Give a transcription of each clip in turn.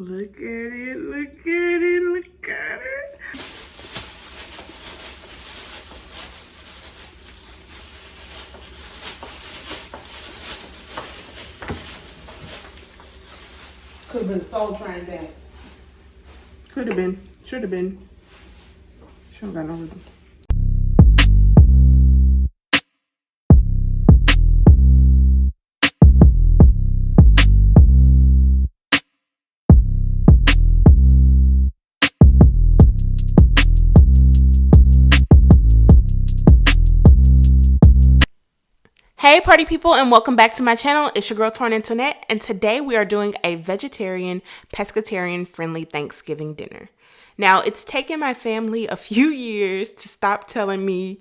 Look at it, look at it, look at it. Could have been Soul Train Day. Could have been. Should have been. Should have got no rhythm. Hey party people, and welcome back to my channel. It's your girl Torn Antoinette, and today we are doing a vegetarian, pescatarian friendly Thanksgiving dinner. Now, it's taken my family a few years to stop telling me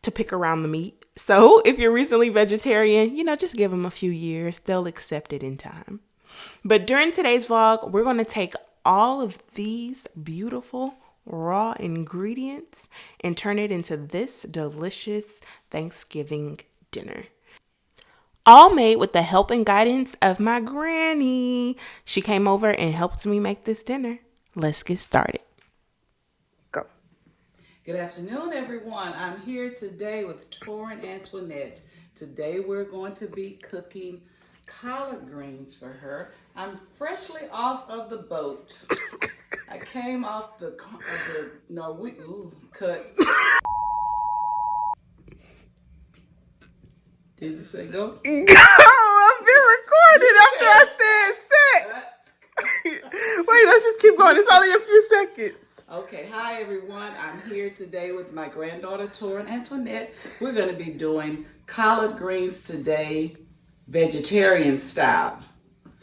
to pick around the meat. So if you're recently vegetarian, just give them a few years. They'll accept it in time. But during today's vlog, we're going to take all of these beautiful raw ingredients and turn it into this delicious Thanksgiving dinner. All made with the help and guidance of my granny. She came over and helped me make this dinner. Let's get started. Go. Good afternoon, everyone. I'm here today with Torn Antoinette. Today we're going to be cooking collard greens for her. I'm freshly off of the boat. I came off the cut. Did you say go? Go! I've been recording after I said set. Wait, let's just keep going. It's only a few seconds. Okay, hi everyone. I'm here today with my granddaughter, Torn Antoinette. We're going to be doing collard greens today, vegetarian style.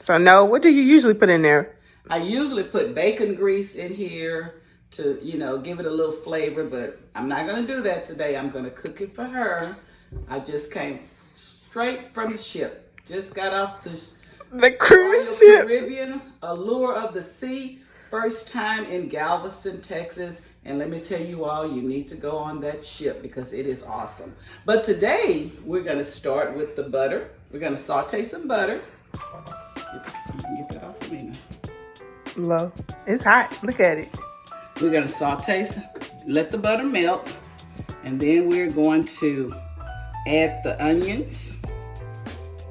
So, no, what do you usually put in there? I usually put bacon grease in here to, give it a little flavor, but I'm not going to do that today. I'm going to cook it for her. I just came straight from the ship. Just got off the cruise ship. Caribbean allure of the sea. First time in Galveston, Texas. And let me tell you all, you need to go on that ship because it is awesome. But today, we're going to start with the butter. We're going to saute some butter. Get that off of me now. Low. It's hot. Look at it. We're going to saute, let the butter melt. And then we're going to add the onions.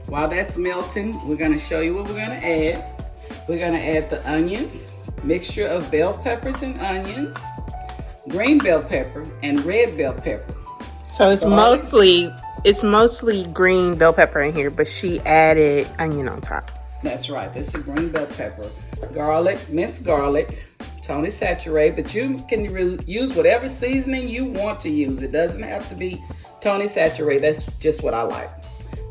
While that's melting, we're going to show you what we're going to add. We're going to add the onions, mixture of bell peppers and onions, green bell pepper, and red bell pepper. So it's mostly green bell pepper in here, but she added onion on top. That's right. This is green bell pepper, garlic, minced garlic, Tony Saturate, but you can use whatever seasoning you want to use. It doesn't have to be Tony Saturate. That's just what I like.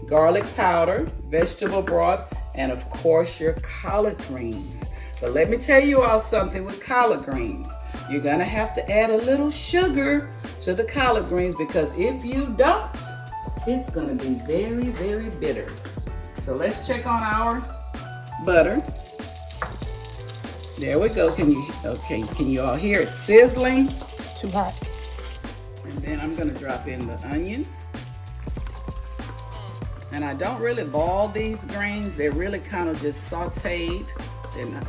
Garlic powder, vegetable broth, and of course your collard greens. But let me tell you all something with collard greens. You're gonna have to add a little sugar to the collard greens because if you don't, it's gonna be very, very bitter. So let's check on our butter. There we go. Can you all hear it sizzling? Too hot. And then I'm gonna drop in the onion. And I don't really boil these greens. They're really kind of just sauteed. They're not,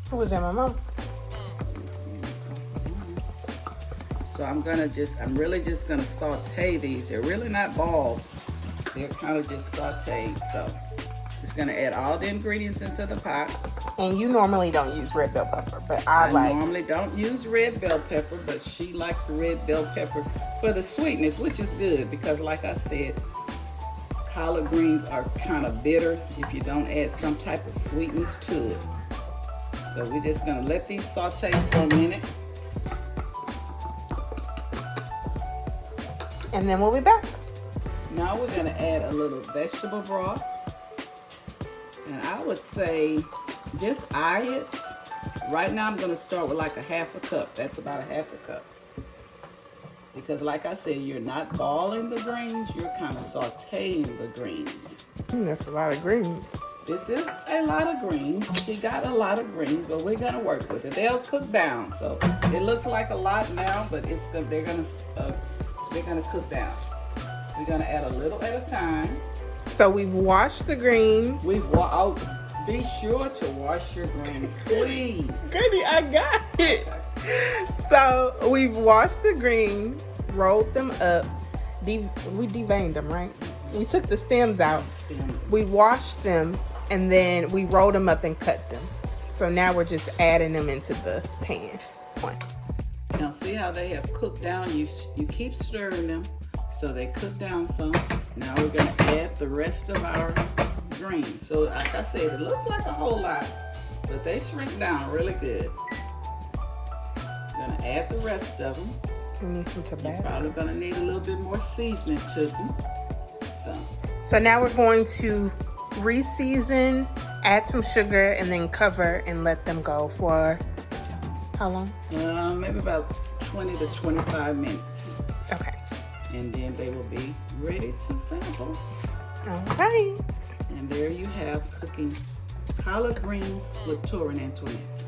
Who was that, my mom? So I'm really just gonna saute these. They're really not boiled. They're kind of just sauteed. So just gonna add all the ingredients into the pot. And you normally don't use red bell pepper, but I normally don't use red bell pepper, but she liked the red bell pepper for the sweetness, which is good because like I said, collard greens are kind of bitter if you don't add some type of sweetness to it. So we're just gonna let these saute for a minute. And then we'll be back. Now we're gonna add a little vegetable broth. And I would say just eye it. Right now I'm gonna start with like a half a cup. That's about a half a cup. Because like I said, you're not boiling the greens, you're kind of sauteing the greens. That's a lot of greens. This is a lot of greens. She got a lot of greens, but we're gonna work with it. They'll cook down. So it looks like a lot now, but they're gonna cook down. We're gonna add a little at a time. So we've washed the greens. Be sure to wash your greens, please. Grann'y, I got it. So we've washed the greens, rolled them up. We deveined them, right? We took the stems out. We washed them, and then we rolled them up and cut them. So now we're just adding them into the pan. Now see how they have cooked down? You keep stirring them so they cook down some. Now we're gonna add the rest of our greens. So like I said, it looks like a whole lot, but they shrink down really good. Gonna add the rest of them. We need some Tabasco. You're probably gonna need a little bit more seasoning to them. So now we're going to re-season, add some sugar, and then cover and let them go for how long? Maybe about 20 to 25 minutes. Okay. And then they will be ready to sample. All right. And there you have cooking collard greens with Torin Antoinette.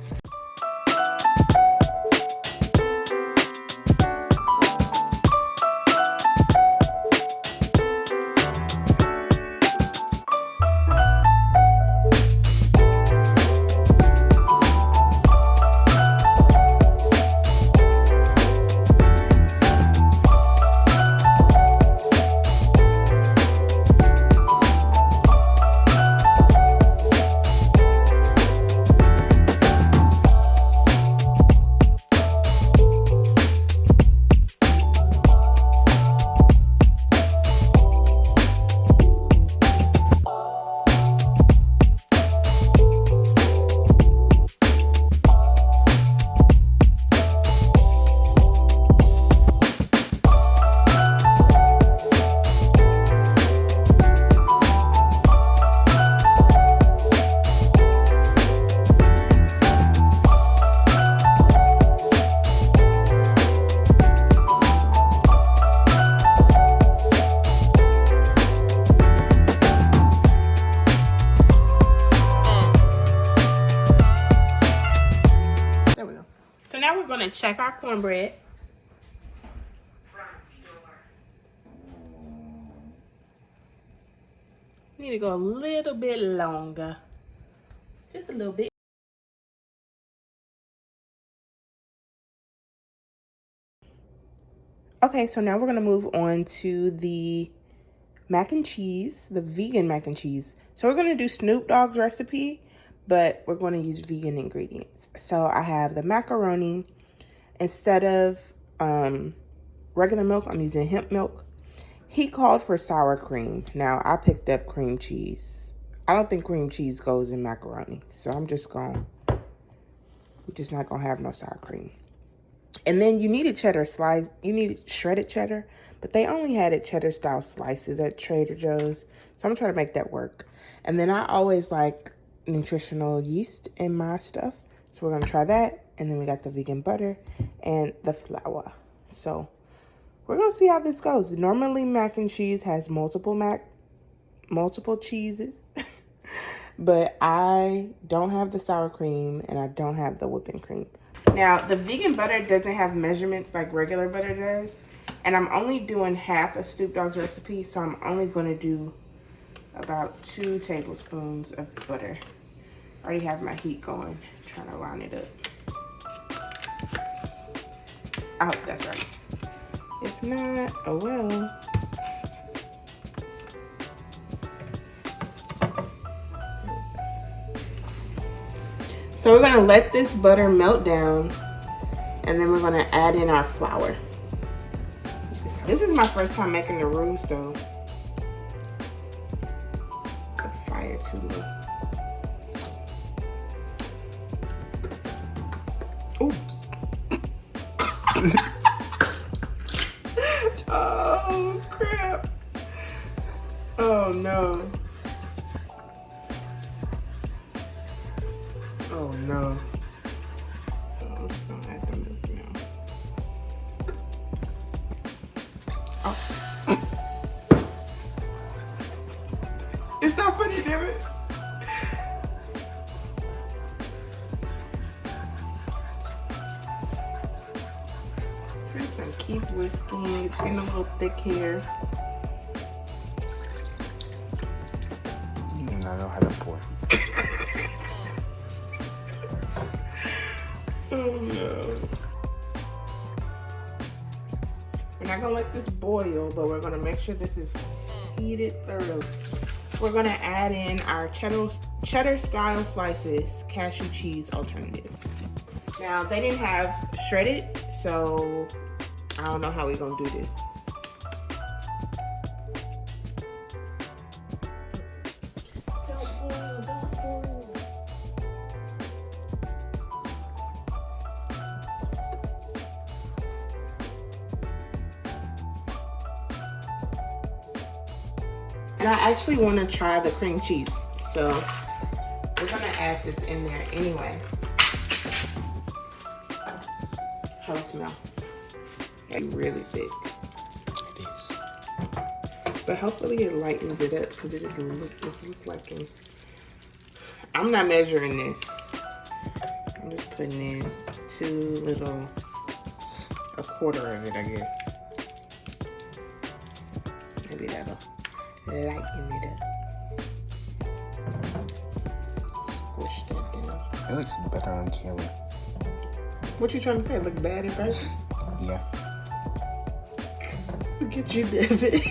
going to check our cornbread. Need to go a little bit longer. Just a little bit. Okay, so now we're going to move on to the mac and cheese, the vegan mac and cheese. So we're going to do Snoop Dogg's recipe, but we're going to use vegan ingredients. So I have the macaroni. Instead of regular milk, I'm using hemp milk. He called for sour cream. Now, I picked up cream cheese. I don't think cream cheese goes in macaroni. So I'm just going, we're just not going to have no sour cream. And then you need a cheddar slice. You need shredded cheddar. But they only had it cheddar style slices at Trader Joe's. So I'm trying to make that work. And then I always like nutritional yeast in my stuff. So we're going to try that. And then we got the vegan butter and the flour. So we're going to see how this goes. Normally mac and cheese has multiple cheeses. But I don't have the sour cream and I don't have the whipping cream. Now, the vegan butter doesn't have measurements like regular butter does. And I'm only doing half a Snoop Dogg's recipe. So I'm only going to do about 2 tablespoons of butter. I already have my heat going. Trying to line it up. I hope that's right. If not, oh well. So we're going to let this butter melt down. And then we're going to add in our flour. This is my first time making the roux, so the fire too low. Ooh. Oh crap. Oh no. Oh no. So I'm just gonna add the milk now. Oh. It's not funny, damn it. So we're just gonna keep whisking. It's getting a little thick here. I know how to pour. Oh no. We're not gonna let this boil, but we're gonna make sure this is heated thoroughly. We're gonna add in our cheddar style slices, cashew cheese alternative. Now they didn't have shredded, so I don't know how we're gonna do this. Don't boil. And I actually want to try the cream cheese, so we're gonna add this in there anyway. How it smell? It's really thick. It is. But hopefully it lightens it up because it just look like I'm not measuring this. I'm just putting in a quarter of it, I guess. Maybe that'll lighten it up. Squish that down. It looks better on camera. What you trying to say? Look bad in person? Yeah. Look at you, David.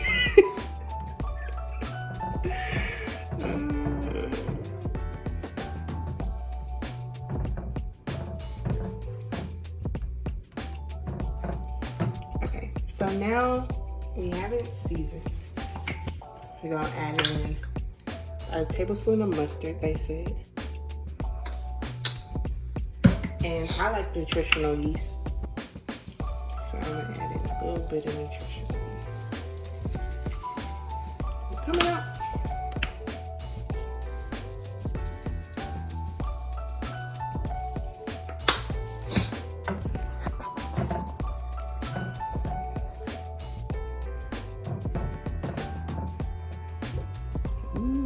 Okay, so now we have it seasoned. We're gonna add in a tablespoon of mustard, they said. And I like nutritional yeast. So I'm gonna add in a little bit of nutritional yeast. Coming out. Ooh.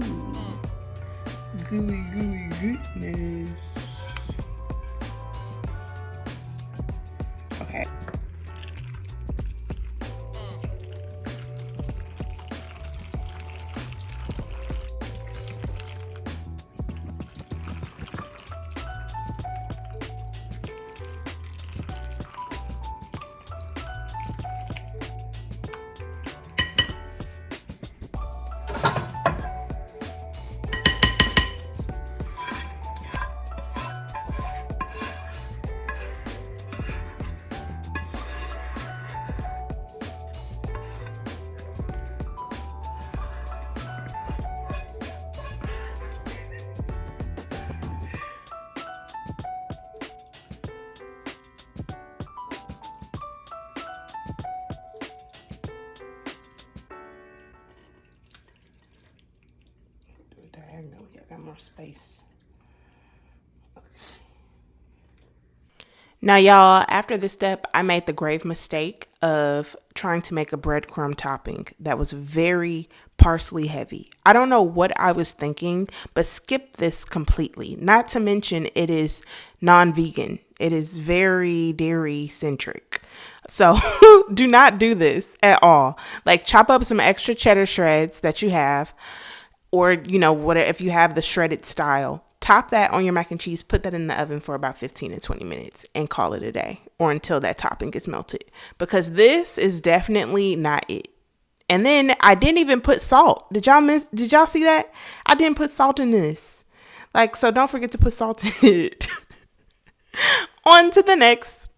Gooey goodness. Okay. Diagonally, I got more space. Now, y'all, after this step, I made the grave mistake of trying to make a breadcrumb topping that was very parsley heavy. I don't know what I was thinking, but skip this completely. Not to mention it is non-vegan. It is very dairy centric. So do not do this at all. Like, chop up some extra cheddar shreds that you have, or, you know, whatever, if you have the shredded style. Top that on your mac and cheese, put that in the oven for about 15 to 20 minutes and call it a day, or until that topping gets melted, because this is definitely not it. And then I didn't even put salt. Did y'all see that? I didn't put salt in this. Like, so don't forget to put salt in it. On to the next.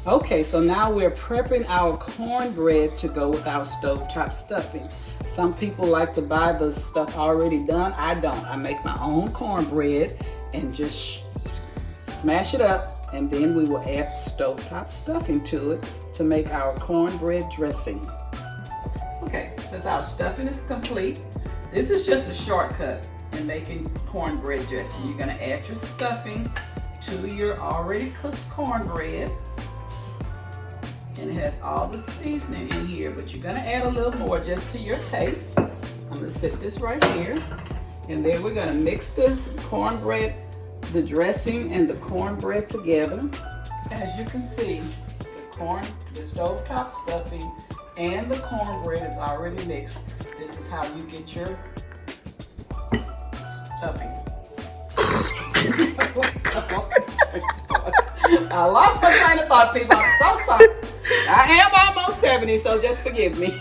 Okay, so now we're prepping our cornbread to go with our stovetop stuffing. So Some people like to buy the stuff already done. I don't. I make my own cornbread and just smash it up, and then we will add stovetop stuffing to it to make our cornbread dressing. Okay, since our stuffing is complete, this is just a shortcut in making cornbread dressing. You're gonna add your stuffing to your already cooked cornbread. And it has all the seasoning in here, but you're gonna add a little more just to your taste. I'm gonna set this right here. And then we're gonna mix the cornbread, the dressing and the cornbread together. As you can see, the stovetop stuffing and the cornbread is already mixed. This is how you get your stuffing. I lost my train of thought, people. I'm so sorry. I am almost 70, so just forgive me.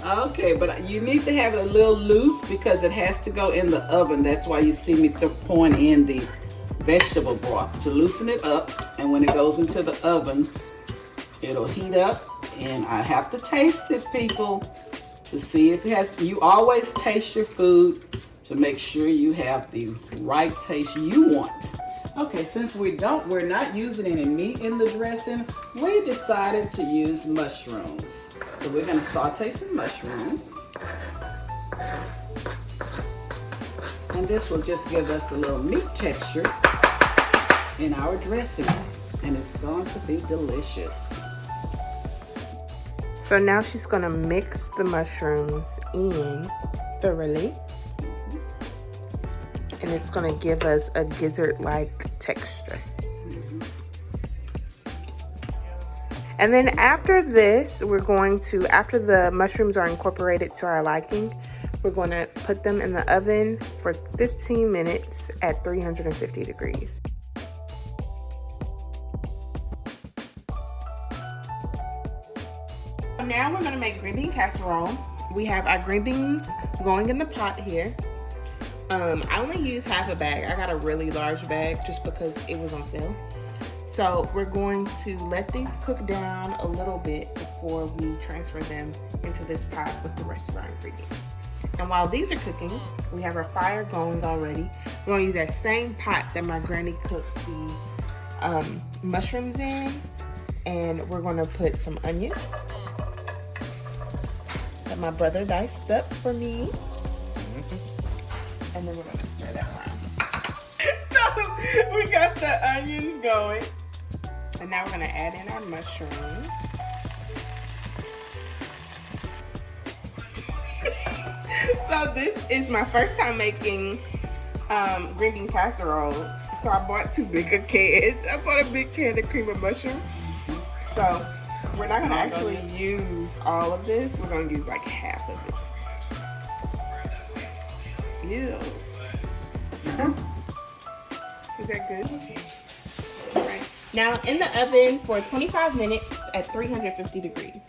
Okay, but you need to have it a little loose because it has to go in the oven. That's why you see me pouring in the vegetable broth to loosen it up. And when it goes into the oven, it'll heat up. And I have to taste it, people, to see if it has. You always taste your food to make sure you have the right taste you want. Okay, since we're not using any meat in the dressing, we decided to use mushrooms. So we're gonna saute some mushrooms. And this will just give us a little meat texture in our dressing. And it's going to be delicious. So now she's gonna mix the mushrooms in thoroughly. And it's gonna give us a gizzard-like texture. And then after this, after the mushrooms are incorporated to our liking, we're gonna put them in the oven for 15 minutes at 350 degrees. Now we're gonna make green bean casserole. We have our green beans going in the pot here. I only used half a bag. I got a really large bag just because it was on sale. So we're going to let these cook down a little bit before we transfer them into this pot with the rest of our ingredients. And while these are cooking, we have our fire going already. We're gonna use that same pot that my granny cooked the mushrooms in, and we're gonna put some onion that my brother diced up for me. And then we're gonna stir that around. So we got the onions going. And now we're gonna add in our mushrooms. So this is my first time making green bean casserole. So I bought too big a can. I bought a big can of cream of mushroom. So we're not gonna actually use all of this. We're gonna use like half of it. Ew. Is that good? All right. Now in the oven for 25 minutes at 350 degrees.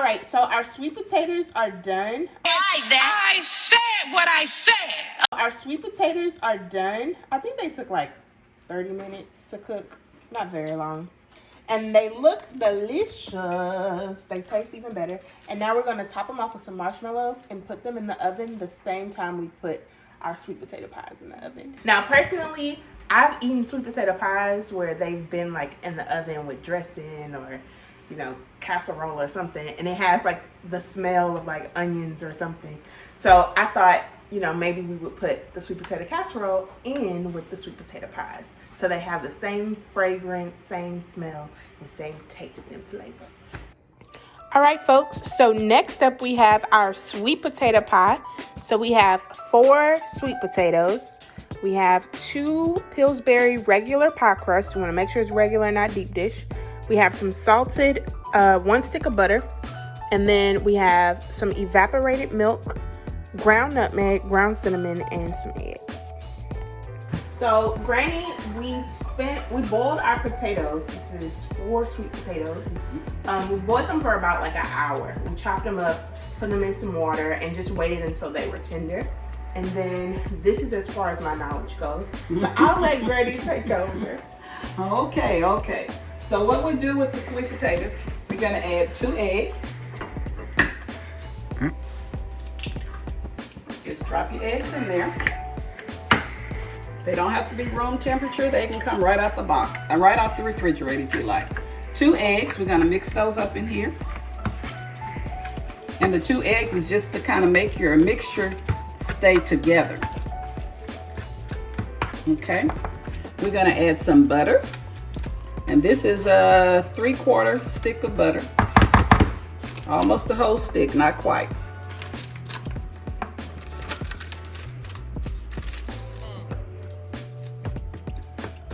right, so our sweet potatoes are done. I said what I said. Our sweet potatoes are done. I think they took like 30 minutes to cook. Not very long. And they look delicious. They taste even better. And now we're going to top them off with some marshmallows and put them in the oven the same time we put our sweet potato pies in the oven. Now, personally, I've eaten sweet potato pies where they've been like in the oven with dressing or, you know, casserole or something. And it has like the smell of like onions or something. So I thought, you know, maybe we would put the sweet potato casserole in with the sweet potato pies. So they have the same fragrance, same smell, and same taste and flavor. All right, folks. So next up we have our sweet potato pie. So we have 4 sweet potatoes. We have 2 Pillsbury regular pie crust. You want to make sure it's regular, not deep dish. We have some salted 1 stick of butter. And then we have some evaporated milk, ground nutmeg, ground cinnamon, and some eggs. So, Grann'y, we boiled our potatoes. This is 4 sweet potatoes. We boiled them for about like an hour. We chopped them up, put them in some water, and just waited until they were tender. And then this is as far as my knowledge goes. So I'll let Grann'y take over. Okay. So what we do with the sweet potatoes, we're gonna add 2 eggs. Just drop your eggs in there. They don't have to be room temperature. They can come right out the box, and right off the refrigerator if you like. 2 eggs, we're gonna mix those up in here. And the 2 eggs is just to kind of make your mixture stay together. Okay, we're gonna add some butter. And this is a 3/4 stick of butter. Almost the whole stick, not quite.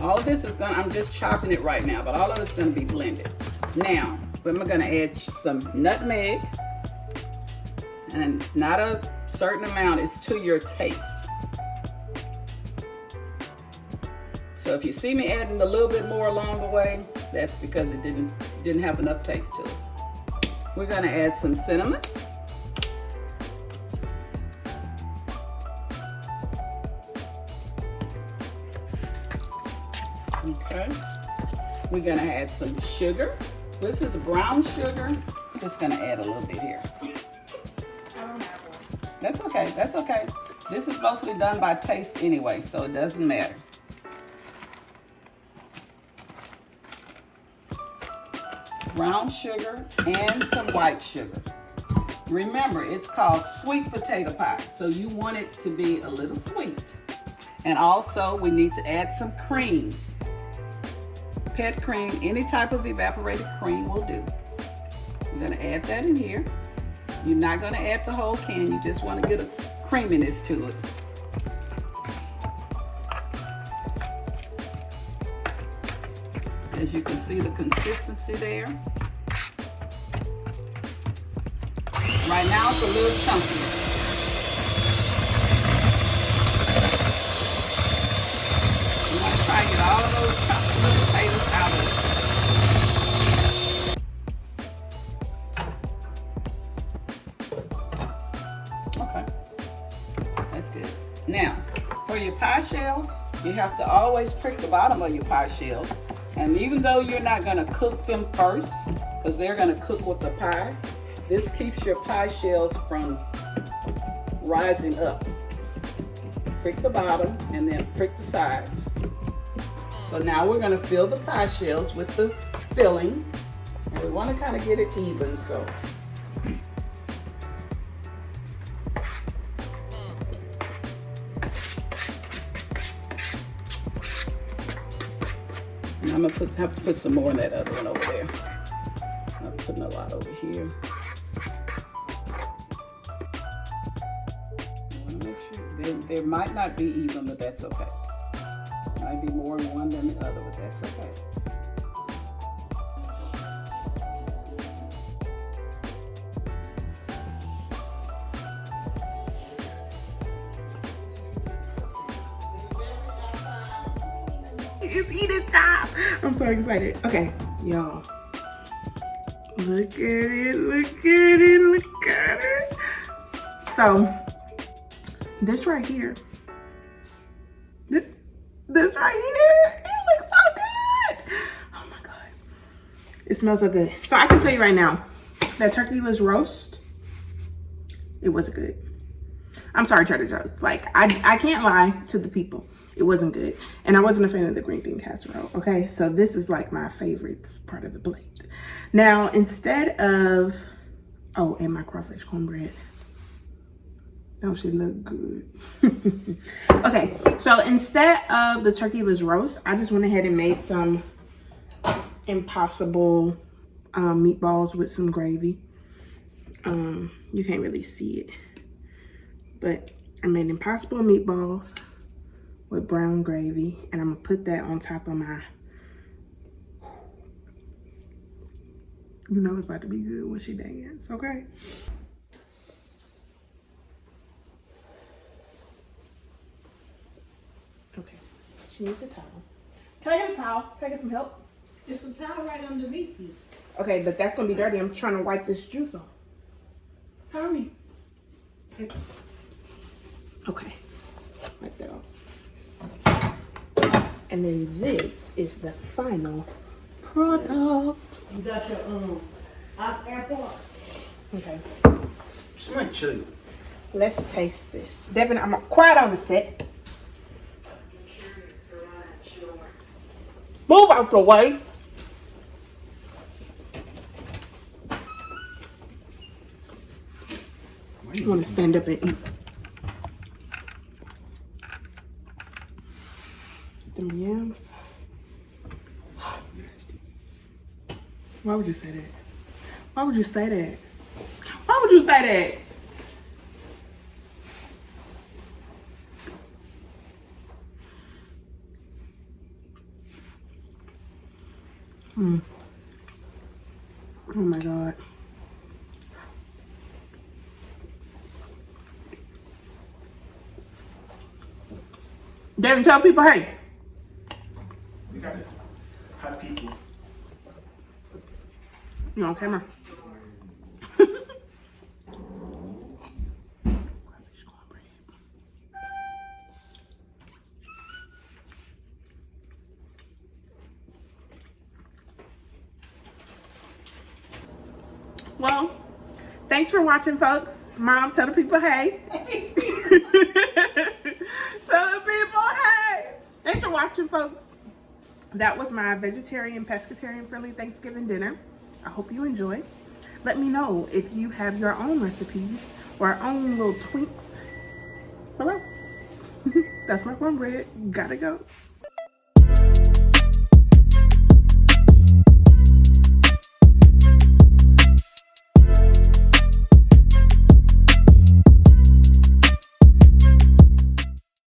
All of this is I'm just chopping it right now, but all of it's gonna be blended. Now, we're gonna add some nutmeg, and it's not a certain amount, it's to your taste. So if you see me adding a little bit more along the way, that's because it didn't have enough taste to it. We're gonna add some cinnamon. Okay. We're gonna add some sugar. This is brown sugar. Just gonna add a little bit here. I don't have one. That's okay, that's okay. This is mostly done by taste anyway, so it doesn't matter. Brown sugar and some white sugar. Remember, it's called sweet potato pie, so you want it to be a little sweet. And also, we need to add some cream. Pet cream, any type of evaporated cream will do. We're gonna add that in here. You're not gonna add the whole can, you just wanna get a creaminess to it. As you can see the consistency there. Right now it's a little chunky. You want to try and get all of those chunks of the potatoes out of it. Okay, that's good. Now, for your pie shells, you have to always prick the bottom of your pie shells. And even though you're not gonna cook them first, because they're gonna cook with the pie, this keeps your pie shells from rising up. Prick the bottom and then prick the sides. So now we're gonna fill the pie shells with the filling, and we wanna kind of get it even, so. And I'm gonna have to put some more in that other one over there. I'm putting a lot over here. I wanna make sure there might not be even, but that's okay. Might be more in one than the other, but that's okay. It's eating time. I'm so excited. Okay, y'all. Look at it, look at it, look at it. So, this right here, this right here, it looks so good. Oh my God. It smells so good. So I can tell you right now, that turkeyless roast, it wasn't good. I'm sorry, Trader Joe's. Like, I can't lie to the people. It wasn't good. And I wasn't a fan of the green bean casserole, okay? So this is like my favorite part of the plate. Now, instead of, oh, and my crawfish cornbread. Don't she look good? Okay, so instead of the turkeyless roast, I just went ahead and made some Impossible meatballs with some gravy. You can't really see it, but I made Impossible meatballs with brown gravy, and I'm gonna put that on top of my, you know it's about to be good when she dance, okay? Okay, she needs a towel. Can I get a towel? Can I get some help? There's a towel right underneath you. Okay, but that's gonna be dirty. I'm trying to wipe this juice off. Hurry. Okay, wipe that off. And then this is the final product. You got your AirPod. Okay, Smell chili. let's taste this. Devin, I'm quiet on the set. Move out the way. I want to stand up and eat. Them yams. Why would you say that? Why would you say that? Why would you say that? Oh my God. Devin, tell people, hey. We got it. Hot people. You on camera? Crawfish cornbread. Well, thanks for watching, folks. Mom, tell the people hey. Tell the people hey. Thanks for watching, folks. That was my vegetarian, pescatarian friendly Thanksgiving dinner. I hope you enjoy. Let me know if you have your own recipes or own little tweaks below. That's my cornbread. Gotta go.